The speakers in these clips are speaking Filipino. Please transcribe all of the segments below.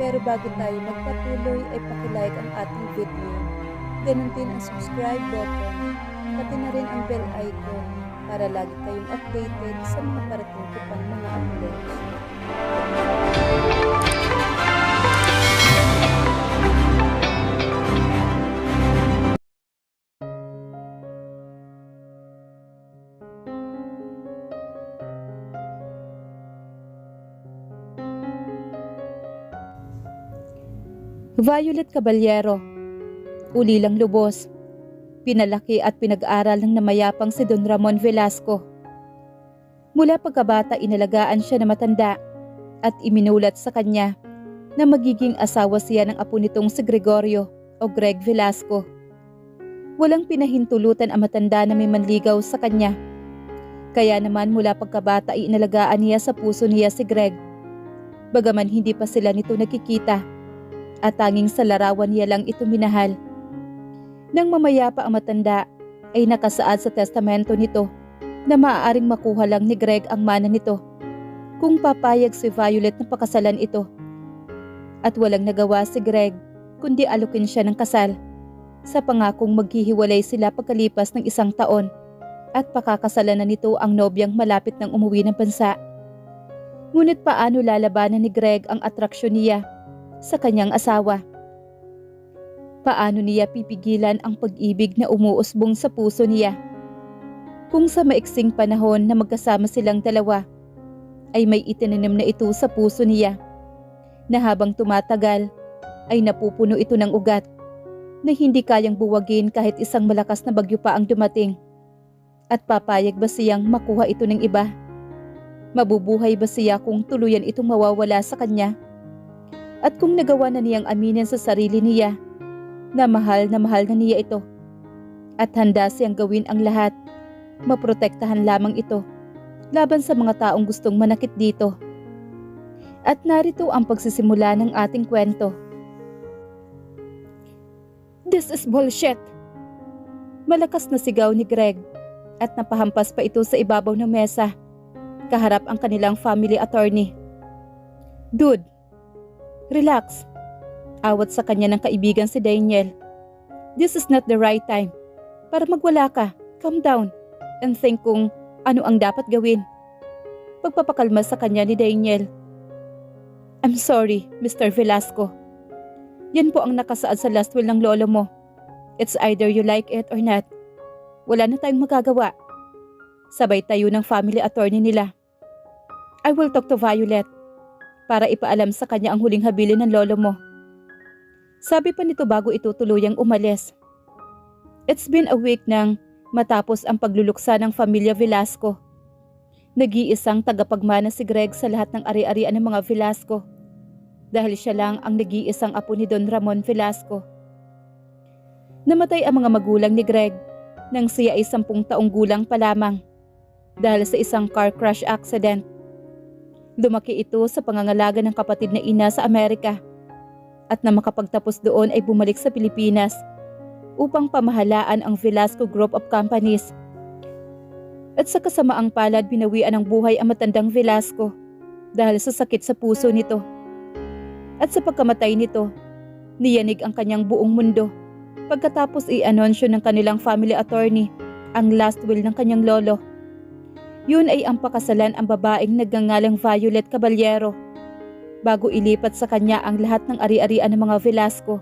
Pero bago tayo magpatuloy ay pakilike ang ating video. Ganun din ang subscribe button, pati na rin ang bell icon para lagi kayong updated sa mga parating ko pang mga uploads. Violet Caballero, ulilang lubos, pinalaki at pinag-aral ng namayapang si Don Ramon Velasco. Mula pagkabata inalagaan siya na matanda at iminulat sa kanya na magiging asawa siya ng apo nitong si Gregorio o Greg Velasco. Walang pinahintulutan ang matanda na may manligaw sa kanya. Kaya naman mula pagkabata ay inalagaan niya sa puso niya si Greg. Bagaman hindi pa sila nito nakikita, at tanging sa larawan niya lang ito minahal. Nang mamayapa ang matanda, ay nakasaad sa testamento nito na maaaring makuha lang ni Greg ang mana nito kung papayag si Violet na pakasalan ito. At walang nagawa si Greg kundi alukin siya ng kasal sa pangakong maghihiwalay sila pagkalipas ng 1 taon at pakakasalan na nito ang nobyang malapit ng umuwi ng bansa. Ngunit paano lalabanan ni Greg ang atraksyon niya sa kanyang asawa? Paano niya pipigilan ang pag-ibig na umuusbong sa puso niya? Kung sa maiksing panahon na magkasama silang dalawa, ay may itinanim na ito sa puso niya, na habang tumatagal ay napupuno ito ng ugat na hindi kayang buwagin kahit isang malakas na bagyo pa ang dumating. At papayag ba siyang makuha ito ng iba? Mabubuhay ba siya kung tuluyan itong mawawala sa kanya? At kung nagawa na niyang aminin sa sarili niya na mahal na niya ito at handa siyang gawin ang lahat, maprotektahan lamang ito laban sa mga taong gustong manakit dito. At narito ang pagsisimula ng ating kwento. This is bullshit! Malakas na sigaw ni Greg at napahampas pa ito sa ibabaw ng mesa, kaharap ang kanilang family attorney. Dude, relax. Awat sa kanya ng kaibigan si Daniel. This is not the right time para magwala ka. Calm down and think kung ano ang dapat gawin. Pagpapakalma sa kanya ni Daniel. I'm sorry, Mr. Velasco. Yan po ang nakasaad sa last will ng lolo mo. It's either you like it or not. Wala na tayong magagawa. Sabay tayo ng family attorney nila. I will talk to Violet para ipaalam sa kanya ang huling habilin ng lolo mo. Sabi pa nito bago ito tuluyang umalis. It's been a week nang matapos ang pagluluksa ng pamilya Velasco. Nag-iisang tagapagmana si Greg sa lahat ng ari-arian ng mga Velasco dahil siya lang ang nag-iisang apo ni Don Ramon Velasco. Namatay ang mga magulang ni Greg nang siya ay 10 taong gulang pa lamang dahil sa isang car crash accident. Lumaki ito sa pangangalaga ng kapatid na ina sa Amerika at na makapagtapos doon ay bumalik sa Pilipinas upang pamahalaan ang Velasco Group of Companies. At sa kasamaang palad binawian ng buhay ang matandang Velasco dahil sa sakit sa puso nito. At sa pagkamatay nito, niyanig ang kanyang buong mundo pagkatapos i-anunsyo ng kanilang family attorney ang last will ng kanyang lolo. Yun ay ang pakasalan ang babaeng nagngangalang Violet Caballero bago ilipat sa kanya ang lahat ng ari-arian ng mga Velasco.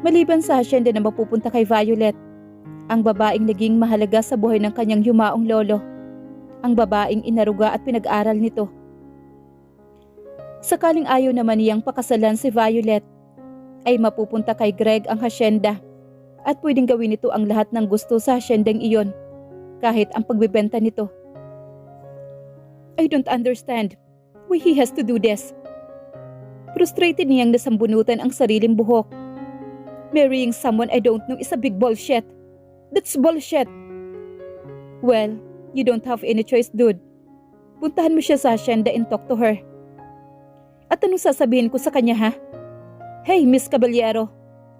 Maliban sa hasyenda na mapupunta kay Violet, ang babaeng naging mahalaga sa buhay ng kanyang yumaong lolo, ang babaeng inaruga at pinag-aral nito. Sakaling ayaw naman niyang pakasalan si Violet, ay mapupunta kay Greg ang hasyenda at pwedeng gawin nito ang lahat ng gusto sa hasyendang iyon, kahit ang pagbebenta nito. I don't understand why he has to do this. Frustrated niyang nasambunutan ang sariling buhok. Marrying someone I don't know is a big bullshit. That's bullshit. Well, you don't have any choice, dude. Puntahan mo siya sa hacienda and talk to her. At anong sasabihin ko sa kanya, ha? Hey, Miss Caballero,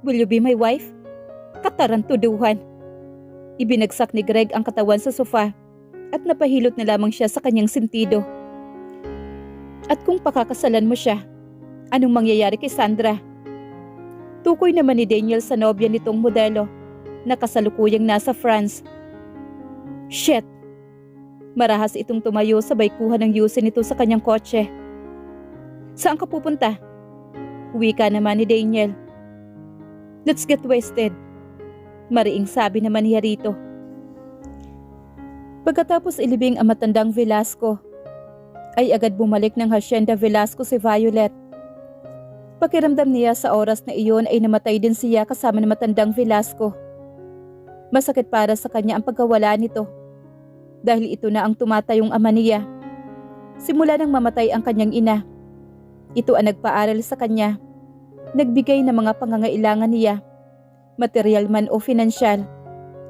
will you be my wife? Katarantuduhan. Ibinagsak ni Greg ang katawan sa sofa at napahilot na lamang siya sa kanyang sentido. At kung pakakasalan mo siya, Anong mangyayari kay Sandra? Tukoy naman ni Daniel sa nobya nitong modelo na kasalukuyang nasa France. Shit! Marahas itong tumayo sabay kuha ng yusin nito sa kanyang kotse. Saan ka pupunta? Wika naman ni Daniel. Let's get wasted. Mariing sabi naman niya rito. Pagkatapos ilibing ang matandang Velasco, ay agad bumalik ng Hacienda Velasco si Violet. Pakiramdam niya sa oras na iyon ay namatay din siya kasama ng matandang Velasco. Masakit para sa kanya ang pagkawala nito dahil ito na ang tumatayong ama niya. Simula nang mamatay ang kanyang ina, ito ang nagpaaral sa kanya, nagbigay ng mga pangangailangan niya, material man o pinansyal,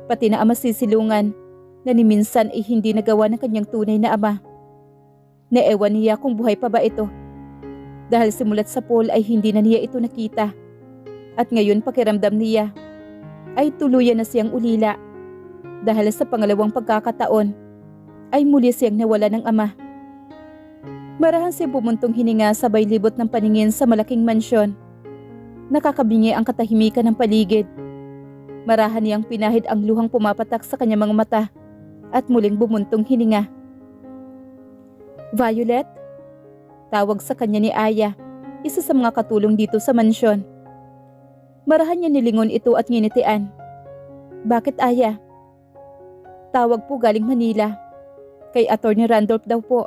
pati na ang masisilungan na ni minsan ay hindi nagawa ng kanyang tunay na ama. Naewan niya kung buhay pa ba ito dahil simulat sa pool ay hindi na niya ito nakita at ngayon pakiramdam niya ay tuluyan na siyang ulila dahil sa pangalawang pagkakataon ay muli siyang nawala ng ama. Marahan siya bumuntong hininga sabay libot ng paningin sa malaking mansyon. Nakakabingi ang katahimikan ng paligid. Marahan niyang pinahid ang luhang pumapatak sa kanyang mga mata at muling bumuntong hininga. Violet? Tawag sa kanya ni Aya, isa sa mga katulong dito sa mansyon. Marahan niya nilingon ito at nginitian. Bakit Aya? Tawag po galing Manila. Kay Attorney Randolph daw po.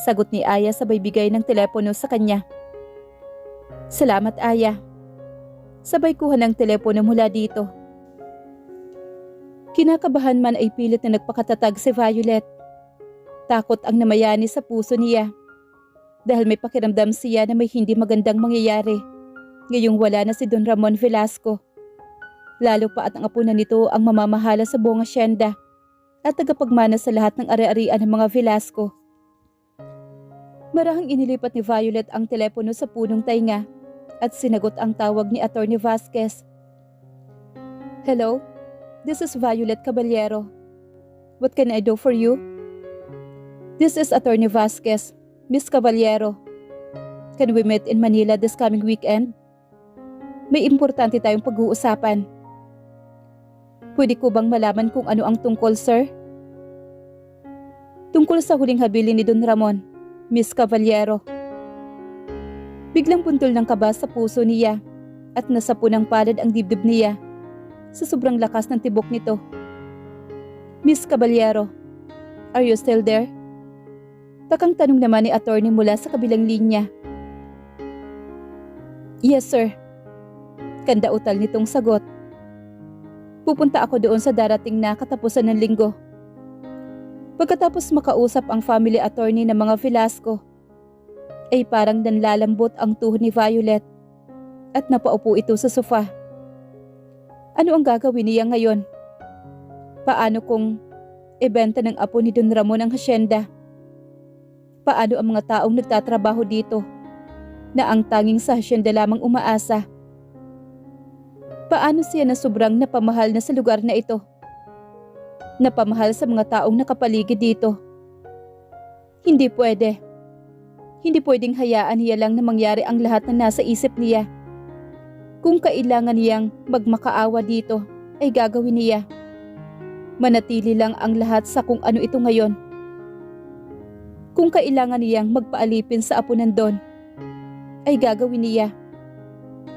Sagot ni Aya sabay bigay ng telepono sa kanya. Salamat Aya. Sabay kuha ng telepono mula dito. Kinakabahan man ay pilit na nagpakatatag si Violet. Takot ang namayani sa puso niya. Dahil may pakiramdam siya na may hindi magandang mangyayari. Ngayong wala na si Don Ramon Velasco. Lalo pa at ang apo na nito ang mamamahala sa buong asyenda at tagapagmana sa lahat ng ari-arian ng mga Velasco. Marahang inilipat ni Violet ang telepono sa punong tainga at sinagot ang tawag ni Attorney Vasquez. Hello? This is Violet Caballero. What can I do for you? This is Attorney Vasquez, Miss Caballero. Can we meet in Manila this coming weekend? May importante tayong pag-uusapan. Pwede ko bang malaman kung ano ang tungkol, sir? Tungkol sa huling habilin ni Don Ramon, Miss Caballero. Biglang puntol ng kaba sa puso niya at nasapo ng palad ang dibdib niya sa sobrang lakas ng tibok nito. Miss Caballero, are you still there? Takang tanong naman ni attorney mula sa kabilang linya. Yes, sir. Kandautal nitong sagot. Pupunta ako doon sa darating na katapusan ng linggo. Pagkatapos makausap ang family attorney ng mga Velasco, ay parang nanlalambot ang tuhod ni Violet at napaupo ito sa sofa. Ano ang gagawin niya ngayon? Paano kung ibenta ng apo ni Don Ramon ang hasyenda? Paano ang mga taong nagtatrabaho dito na ang tanging sa hasyenda lamang umaasa? Paano siya na sobrang napamahal na sa lugar na ito? Napamahal sa mga taong nakapaligid dito? Hindi pwede. Hindi pwedeng hayaan niya lang na mangyari ang lahat na nasa isip niya. Kung kailangan niyang magmakaawa dito, ay gagawin niya. Manatili lang ang lahat sa kung ano ito ngayon. Kung kailangan niyang magpaalipin sa apo ng Don, ay gagawin niya.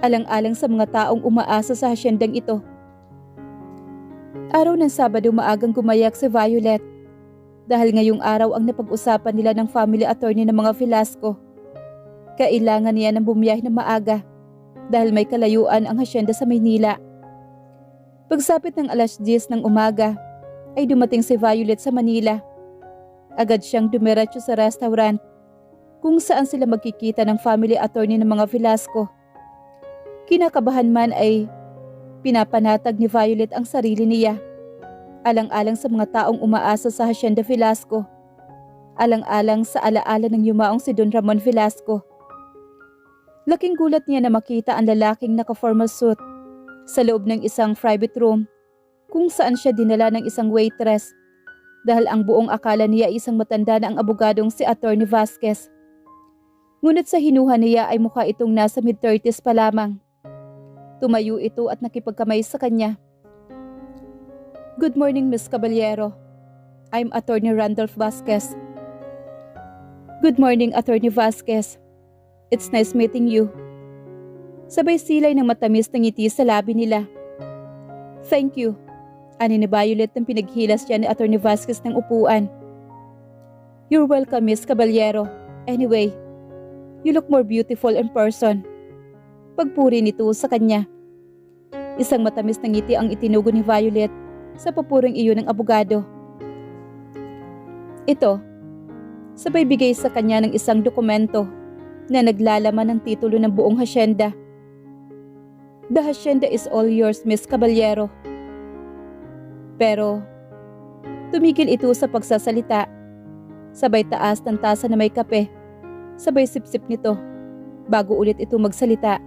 Alang-alang sa mga taong umaasa sa hasyendang ito. Araw ng Sabado maagang gumayak si Violet dahil ngayong araw ang napag-usapan nila ng family attorney ng mga Velasco. Kailangan niya ng bumiyahe na maaga dahil may kalayuan ang hasyenda sa Maynila. Pagsapit ng 10:00 ng umaga ay dumating si Violet sa Manila. Agad siyang dumiretso sa restaurant kung saan sila magkikita ng family attorney ng mga Velasco. Kinakabahan man ay pinapanatag ni Violet ang sarili niya. Alang-alang sa mga taong umaasa sa Hacienda Velasco. Alang-alang sa alaala ng yumaong si Don Ramon Velasco. Laking gulat niya na makita ang lalaking naka-formal suit sa loob ng isang private room kung saan siya dinala ng isang waitress dahil ang buong akala niya ay isang matanda na ang abogadong si Attorney Vasquez. Ngunit sa hinuha niya ay mukha itong nasa mid-30s pa lamang. Tumayo ito at nakipagkamay sa kanya. Good morning, Miss Caballero. I'm Attorney Randolph Vasquez. Good morning, Attorney Vasquez. It's nice meeting you. Sabay silay ng matamis na ngiti sa labi nila. Thank you. Ani ni Violet nang pinaghilas siya ni Attorney Vasquez ng upuan. You're welcome, Miss Caballero. Anyway, you look more beautiful in person. Pagpuri nito sa kanya. Isang matamis na ngiti ang itinugo ni Violet sa papuring iyon ng abogado. Ito, sabay bigay sa kanya ng isang dokumento na naglalaman ng titulo ng buong hasyenda. The hacienda is all yours, Miss Caballero. Pero, tumigil ito sa pagsasalita. Sabay taas ng tasa na may kape. Sabay sipsip nito bago ulit ito magsalita.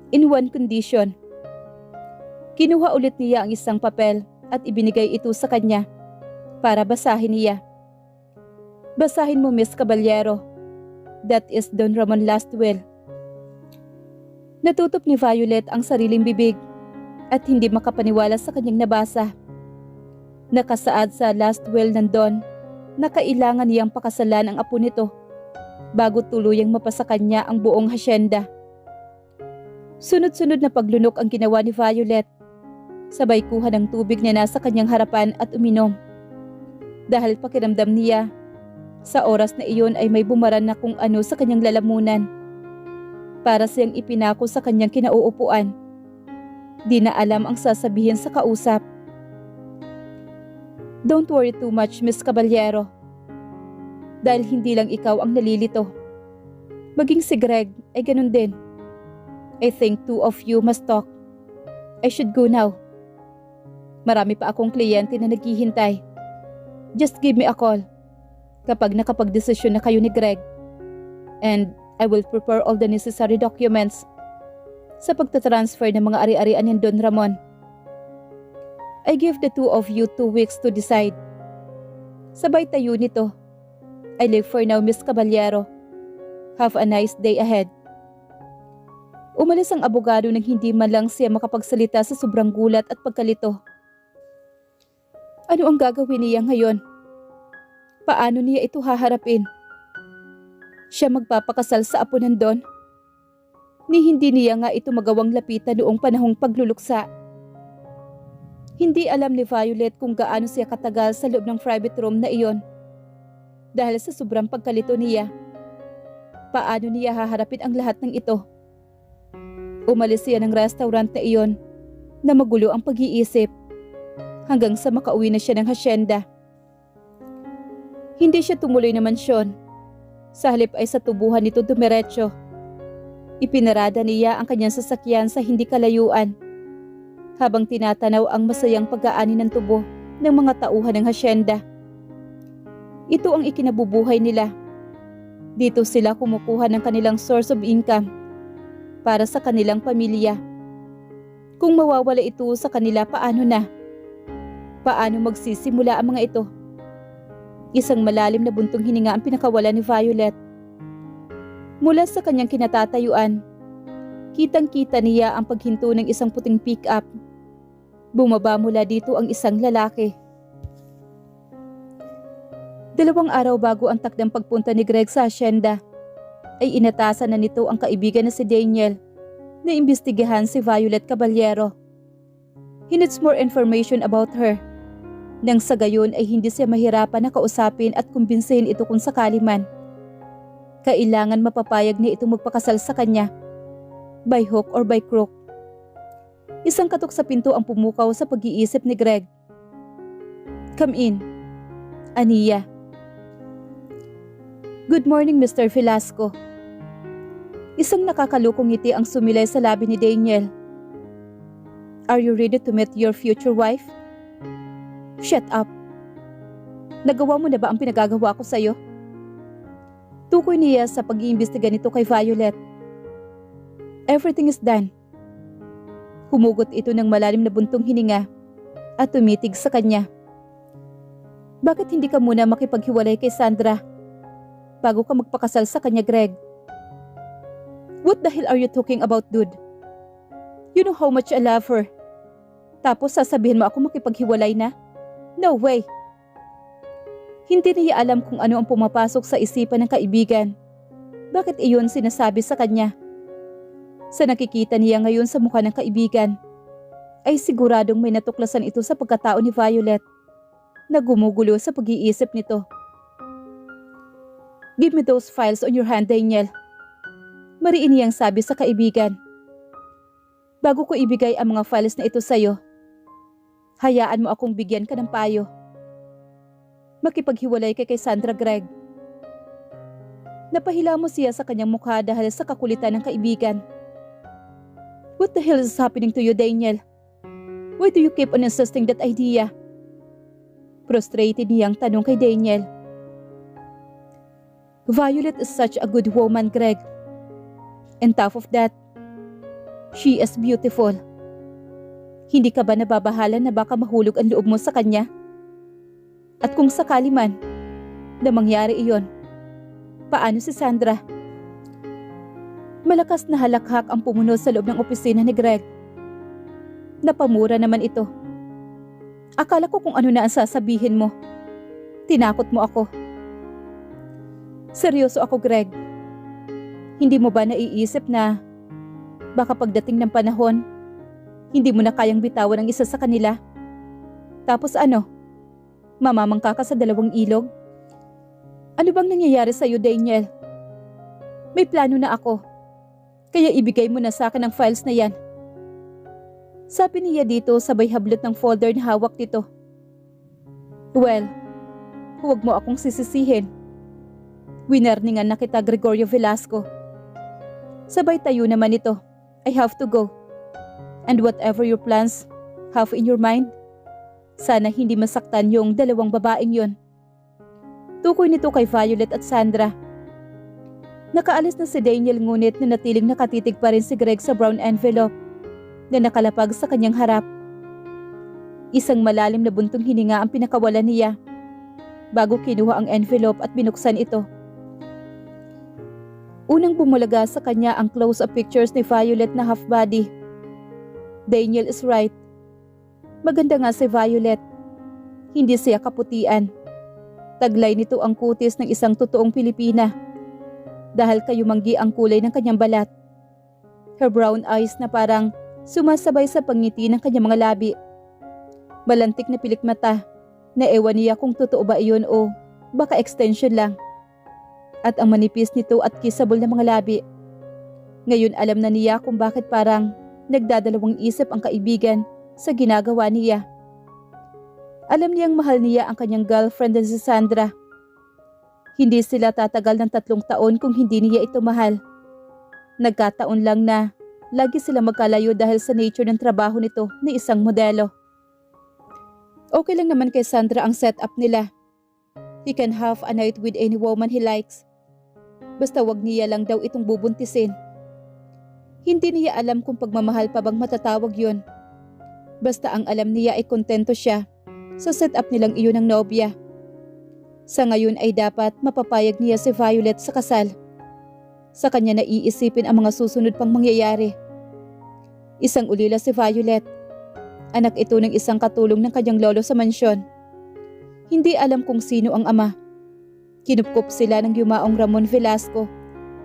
In one condition. Kinuha ulit niya ang isang papel at ibinigay ito sa kanya para basahin niya. Basahin mo, Miss Caballero. That is Don Ramon last will. Natutop ni Violet ang sariling bibig at hindi makapaniwala sa kanyang nabasa. Nakasaad sa last will ng Don na kailangan niyang pakasalan ang apo nito bago tuluyang mapasa kanya ang buong hasyenda. Sunod-sunod na paglunok ang ginawa ni Violet. Sabay kuha ng tubig na nasa kanyang harapan at uminom. Dahil pakiramdam niya, sa oras na iyon ay may bumaran na kung ano sa kanyang lalamunan. Para siyang ipinako sa kanyang kinauupuan. Di na alam ang sasabihin sa kausap. Don't worry too much, Miss Caballero. Dahil hindi lang ikaw ang nalilito. Maging si Greg ay ganun din. I think two of you must talk. I should go now. Marami pa akong kliyente na naghihintay. Just give me a call kapag nakapagdesisyon na kayo ni Greg. And I will prepare all the necessary documents sa pagtatransfer ng mga ari-arian ni Don Ramon. I give the two of you 2 weeks to decide. Sabay tayo nito. I leave for now, Miss Caballero. Have a nice day ahead. Umalis ang abogado nang hindi man lang siya makapagsalita sa sobrang gulat at pagkalito. Ano ang gagawin niya ngayon? Paano niya ito haharapin? Siya magpapakasal sa apo ng Don? Ni hindi niya nga ito magawang lapitan noong panahong pagluluksa. Hindi alam ni Violet kung gaano siya katagal sa loob ng private room na iyon. Dahil sa sobrang pagkalito niya, paano niya haharapin ang lahat ng ito? Umalis siya ng restaurant na iyon na magulo ang pag-iisip hanggang sa makauwi na siya ng hasyenda. Hindi siya tumuloy na mansyon. Sa halip ay sa tubuhan nito dumiretso. Ipinarada niya ang kanyang sasakyan sa hindi kalayuan habang tinatanaw ang masayang pag-aani ng tubo ng mga tauhan ng hasyenda. Ito ang ikinabubuhay nila. Dito sila kumukuha ng kanilang source of income para sa kanilang pamilya. Kung mawawala ito sa kanila, paano na? Paano magsisimula ang mga ito? Isang malalim na buntong hininga ang pinakawala ni Violet. Mula sa kanyang kinatatayuan, kitang-kita niya ang paghinto ng isang puting pick-up. Bumaba mula dito ang isang lalaki. 2 araw bago ang takdang pagpunta ni Greg sa hasyenda, ay inatasan na nito ang kaibigan na si Daniel na imbestigahan si Violet Caballero. He needs more information about her. Nang sa gayon ay hindi siya mahirapan na kausapin at kumbinsihin ito kung sakali man. Kailangan mapapayag niya itong magpakasal sa kanya, by hook or by crook. Isang katok sa pinto ang pumukaw sa pag-iisip ni Greg. Come in, Aniya. Good morning, Mr. Velasco. Isang nakakalukong ngiti ang sumilay sa labi ni Daniel. Are you ready to meet your future wife? Shut up. Nagawa mo na ba ang pinagagawa ko sa'yo? Tukoy niya sa pag-iimbestiga nito kay Violet. Everything is done. Humugot ito ng malalim na buntong hininga at tumitig sa kanya. Bakit hindi ka muna makipaghiwalay kay Sandra? bago ka magpakasal sa kanya, Greg. What the hell are you talking about, dude? You know how much I love her. Tapos sasabihin mo ako makipaghiwalay na? No way. Hindi niya alam kung ano ang pumapasok sa isipan ng kaibigan. Bakit iyon sinasabi sa kanya? Sa nakikita niya ngayon sa mukha ng kaibigan, ay siguradong may natuklasan ito sa pagkatao ni Violet na gumugulo sa pag-iisip nito. Give me those files on your hand, Daniel. Mariin niyang sabi sa kaibigan. Bago ko ibigay ang mga files na ito sa'yo, hayaan mo akong bigyan ka ng payo. Makipaghiwalay kay Sandra, Greg. Napahila mo siya sa kanyang mukha dahil sa kakulitan ng kaibigan. What the hell is happening to you, Daniel? Why do you keep on insisting that idea? Frustrated niyang tanong kay Daniel. Violet is such a good woman, Greg. And top of that, she is beautiful. Hindi ka ba nababahala na baka mahulog ang loob mo sa kanya? At kung sakali man na mangyari iyon, paano si Sandra? Malakas na halakhak ang pumuno sa loob ng opisina ni Greg. Napamura naman ito. Akala ko kung ano na ang sasabihin mo. Tinakot mo ako. Seryoso ako, Greg. Hindi mo ba naiisip na baka pagdating ng panahon, hindi mo na kayang bitawan ang isa sa kanila? Tapos ano? Mamamangka ka sa dalawang ilog? Ano bang nangyayari sa iyo, Daniel? May plano na ako. Kaya ibigay mo na sa akin ang files na yan. Sabi niya dito sabay hablot ng folder na hawak nito. Well, huwag mo akong sisisihin. Winarningan na kita, Gregorio Velasco. Sabay tayo naman ito. I have to go. And whatever your plans have in your mind, sana hindi masaktan yung dalawang babaeng yon. Tukoy nito kay Violet at Sandra. Nakaalis na si Daniel ngunit na natiling nakatitig pa rin si Greg sa brown envelope na nakalapag sa kanyang harap. Isang malalim na buntong hininga ang pinakawalan niya bago kinuha ang envelope at binuksan ito. Unang bumulaga sa kanya ang close-up pictures ni Violet na half-body. Daniel is right. Maganda nga si Violet. Hindi siya kaputian. Taglay nito ang kutis ng isang totoong Pilipina dahil kayumanggi ang kulay ng kanyang balat. Her brown eyes na parang sumasabay sa pangngiti ng kanyang mga labi. Balantik na pilik mata na ewan niya kung totoo ba iyon o baka extension lang. At ang manipis nito at kissable na mga labi. Ngayon alam na niya kung bakit parang nagdadalawang isip ang kaibigan sa ginagawa niya. Alam niyang mahal niya ang kanyang girlfriend na si Sandra. Hindi sila tatagal ng 3 taon kung hindi niya ito mahal. Nagkataon lang na lagi sila magkalayo dahil sa nature ng trabaho nito na isang modelo. Okay lang naman kay Sandra ang setup nila. He can have a night with any woman he likes. Basta wag niya lang daw itong bubuntisin. Hindi niya alam kung pagmamahal pa bang matatawag yun. Basta ang alam niya ay kontento siya sa setup nilang iyon ng nobya. Sa ngayon ay dapat mapapayag niya si Violet sa kasal. Sa kanya na iisipin ang mga susunod pang mangyayari. Isang ulila si Violet. Anak ito ng isang katulong ng kanyang lolo sa mansyon. Hindi alam kung sino ang ama. Kinupkop sila ng yumaong Ramon Velasco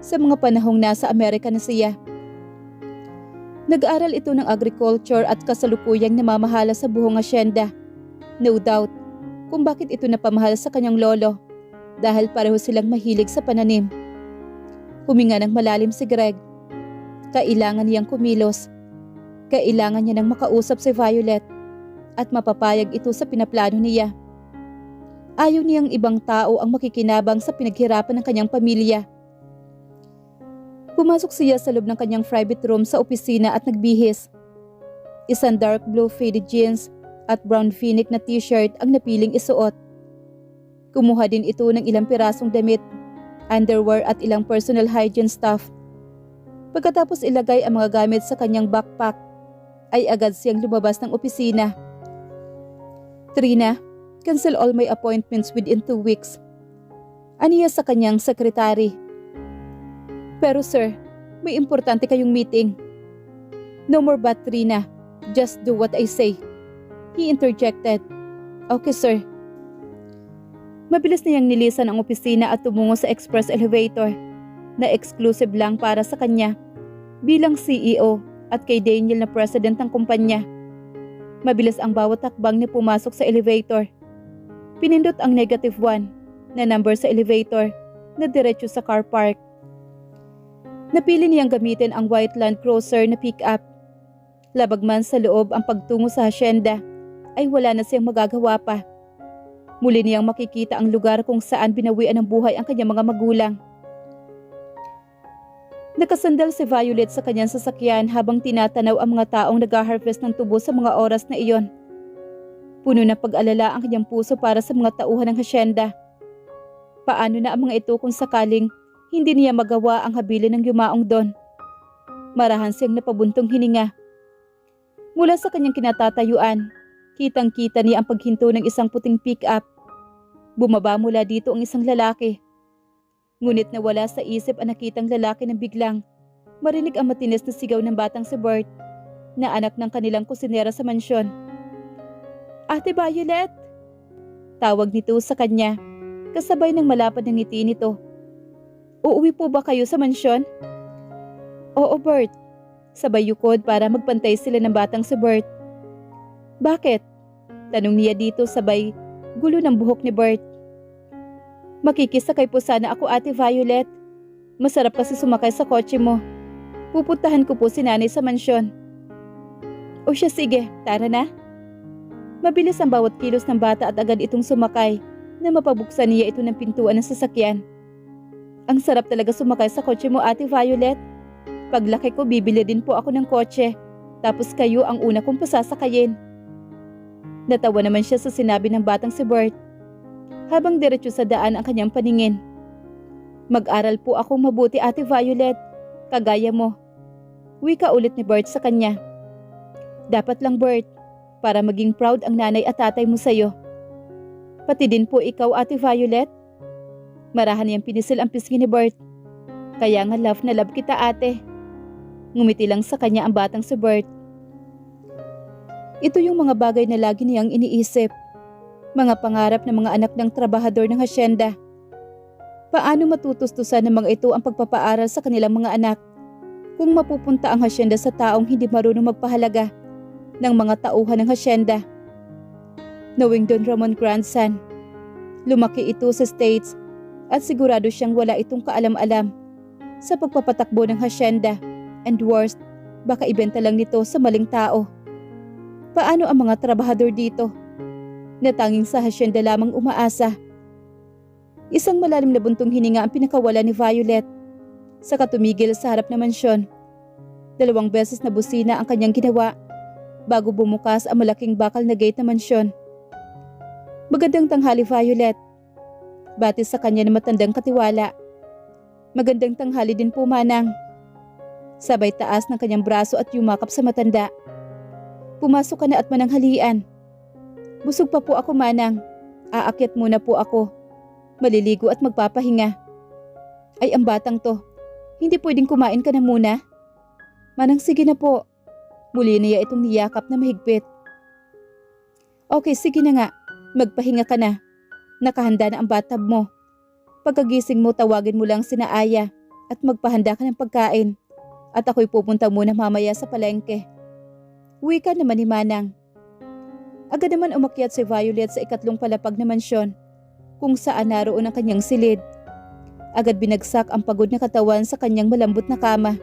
sa mga panahong nasa Amerika na siya. Nag-aaral ito ng agriculture at kasalukuyang namamahala sa buhong asyenda. No doubt kung bakit ito napamahal sa kanyang lolo dahil pareho silang mahilig sa pananim. Huminga ng malalim si Greg. Kailangan niyang kumilos. Kailangan niya nang makausap si Violet at mapapayag ito sa pinaplano niya. Ayaw niyang ibang tao ang makikinabang sa pinaghirapan ng kanyang pamilya. Pumasok siya sa loob ng kanyang private room sa opisina at nagbihis. Isang dark blue faded jeans at brown v-neck na t-shirt ang napiling isuot. Kumuha din ito ng ilang pirasong damit, underwear at ilang personal hygiene stuff. Pagkatapos ilagay ang mga gamit sa kanyang backpack, ay agad siyang lumabas ng opisina. Trina, cancel all my appointments within 2 weeks. Aniya sa kanyang sekretary. Pero sir, may importante kayong meeting. No more Batrina. Just do what I say. He interjected. Okay sir. Mabilis niyang nilisan ang opisina at tumungo sa express elevator na exclusive lang para sa kanya bilang CEO at kay Daniel na president ng kumpanya. Mabilis ang bawat takbang niya pumasok sa elevator. Pinindot ang -1 na number sa elevator na diretso sa car park. Napili niyang gamitin ang white Land Cruiser na pick-up. Labag man sa loob ang pagtungo sa hasyenda, ay wala na siyang magagawa pa. Muli niyang makikita ang lugar kung saan binawian ng buhay ang kanyang mga magulang. Nakasandal si Violet sa kanyang sasakyan habang tinatanaw ang mga taong nag-harvest ng tubo sa mga oras na iyon. Puno ng pag-alala ang kanyang puso para sa mga tauhan ng hasyenda. Paano na ang mga ito kung sakaling hindi niya magawa ang habilin ng yumaong doon? Marahan siyang napabuntong hininga. Mula sa kanyang kinatatayuan, kitang-kita niya ang paghinto ng isang puting pick-up. Bumaba mula dito ang isang lalaki. Ngunit nawala sa isip ang nakitang lalaki na biglang marinig ang matinis na sigaw ng batang si Bert, na anak ng kanilang kusinera sa mansyon. Ate Violet! Tawag nito sa kanya, kasabay ng malapad na ngiti nito. Uuwi po ba kayo sa mansyon? Oo Bert. Sabay yukod para magpantay sila ng batang si Bert. Bakit? Tanong niya dito sabay gulo ng buhok ni Bert. Makikisakay po sana ako Ate Violet. Masarap kasi sumakay sa kotse mo. Pupuntahan ko po si nanay sa mansyon. O siya sige, tara na. Mabilis ang bawat kilos ng bata at agad itong sumakay na mapabuksan niya ito ng pintuan ng sasakyan. Ang sarap talaga sumakay sa kotse mo Ate Violet. Paglaki ko bibili din po ako ng kotse, tapos kayo ang una kong pasasakayin. Natawa naman siya sa sinabi ng batang si Bert, habang diretso sa daan ang kanyang paningin. Mag-aral po akong mabuti Ate Violet, kagaya mo. Wika ulit ni Bert sa kanya. Dapat lang Bert, para maging proud ang nanay at tatay mo sa'yo. Pati din po ikaw Ate Violet. Marahan niyang pinisil ang pisngi ni Bert. Kaya nga love na love kita ate. Ngumiti lang sa kanya ang batang si Bert. Ito yung mga bagay na lagi niyang iniisip. Mga pangarap ng mga anak ng trabahador ng hasyenda. Paano matutustusan ng mga ito ang pagpapaaral sa kanilang mga anak kung mapupunta ang hasyenda sa taong hindi marunong magpahalaga ng mga tauhan ng hasyenda? Knowing Don Ramon grandson, lumaki ito sa States at sigurado siyang wala itong kaalam-alam sa pagpapatakbo ng hasyenda. And worst, baka ibenta lang nito sa maling tao. Paano ang mga trabahador dito? Na tanging sa hasyenda lamang umaasa. Isang malalim na buntong hininga ang pinakawala ni Violet. Saka tumigil sa harap ng mansyon. 2 beses na busina ang kanyang ginawa bago bumukas ang malaking bakal na gate ng mansyon. Magandang tanghali Violet. Batis sa kanya na matandang katiwala. Magandang tanghali din po Manang. Sabay taas ng kanyang braso at yumakap sa matanda. Pumasok ka na at mananghalian. Busog pa po ako Manang. Aakyat muna po ako. Maliligo at magpapahinga. Ay ang batang to. Hindi pwedeng kumain ka na muna? Manang sige na po. Muli niya itong niyakap na mahigpit. Okay sige na nga. Magpahinga ka na. Nakahanda na ang bathtub mo. Pagkagising mo tawagin mo lang sina Aya at magpahanda ka ng pagkain. At ako'y pupunta muna mamaya sa palengke. Wika naman ni Manang. Agad naman umakyat si Violet sa ikatlong palapag na mansyon kung saan naroon ang kanyang silid. Agad binagsak ang pagod na katawan sa kanyang malambot na kama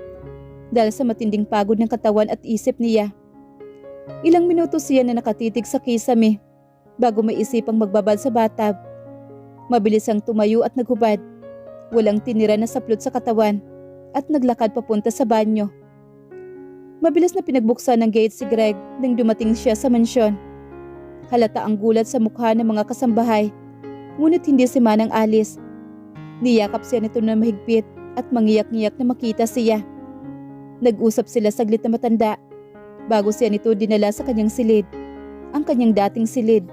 dahil sa matinding pagod ng katawan at isip niya. Ilang minuto siya na nakatitig sa kisame bago maisipang magbabad sa bathtub. Mabilis ang tumayo at naghubad. Walang tinira na saplot sa katawan at naglakad papunta sa banyo. Mabilis na pinagbuksan ng gate si Greg nang dumating siya sa mansyon. Halata ang gulat sa mukha ng mga kasambahay, ngunit hindi si Manang alis. Niyakap siya nito na mahigpit at mangiyak-ngiyak na makita siya. Nag-usap sila saglit na matanda bago siya nito dinala sa kanyang silid, ang kanyang dating silid.